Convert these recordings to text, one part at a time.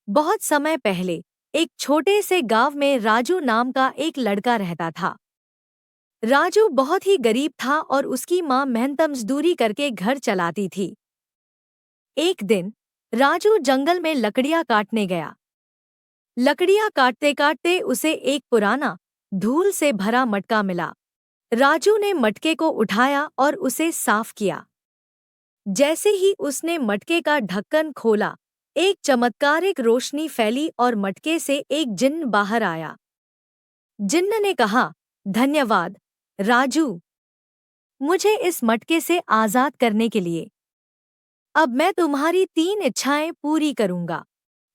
बहुत समय पहले एक छोटे से गांव में राजू नाम का एक लड़का रहता था। राजू बहुत ही गरीब था और उसकी मां मेहनत मजदूरी करके घर चलाती थी। एक दिन राजू जंगल में लकड़ियां काटने गया। लकड़ियां काटते काटते उसे एक पुराना धूल से भरा मटका मिला। राजू ने मटके को उठाया और उसे साफ किया। जैसे ही उसने मटके का ढक्कन खोला, एक चमत्कारिक रोशनी फैली और मटके से एक जिन्न बाहर आया। जिन्न ने कहा, धन्यवाद राजू, मुझे इस मटके से आजाद करने के लिए। अब मैं तुम्हारी 3 इच्छाएं पूरी करूंगा।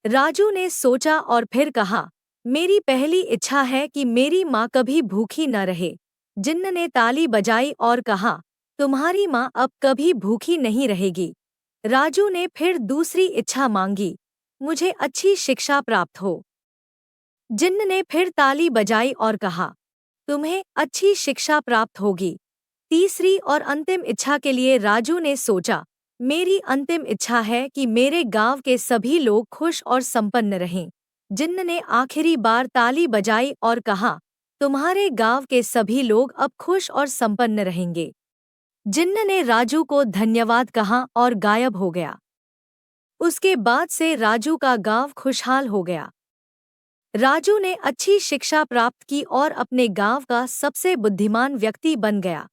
राजू ने सोचा और फिर कहा, मेरी पहली इच्छा है कि मेरी माँ कभी भूखी न रहे। जिन्न ने ताली बजाई और कहा, तुम्हारी माँ अब कभी भूखी नहीं रहेगी। राजू ने फिर दूसरी इच्छा मांगी, मुझे अच्छी शिक्षा प्राप्त हो। जिन्न ने फिर ताली बजाई और कहा, तुम्हें अच्छी शिक्षा प्राप्त होगी। तीसरी और अंतिम इच्छा के लिए राजू ने सोचा, मेरी अंतिम इच्छा है कि मेरे गांव के सभी लोग खुश और संपन्न रहें। जिन्न ने आखिरी बार ताली बजाई और कहा, तुम्हारे गांव के सभी लोग अब खुश और संपन्न रहेंगे। जिन्न ने राजू को धन्यवाद कहा और गायब हो गया। उसके बाद से राजू का गांव खुशहाल हो गया। राजू ने अच्छी शिक्षा प्राप्त की और अपने गांव का सबसे बुद्धिमान व्यक्ति बन गया।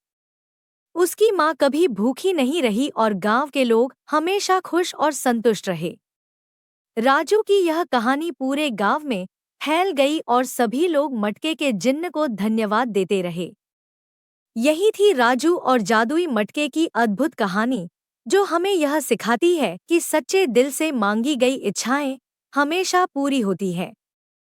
उसकी माँ कभी भूखी नहीं रही और गांव के लोग हमेशा खुश और संतुष्ट रहे। राजू की यह कहानी पूरे गांव में फैल गई और सभी लोग मटके के जिन्न को धन्यवाद देते रहे। यही थी राजू और जादुई मटके की अद्भुत कहानी, जो हमें यह सिखाती है कि सच्चे दिल से मांगी गई इच्छाएं हमेशा पूरी होती है।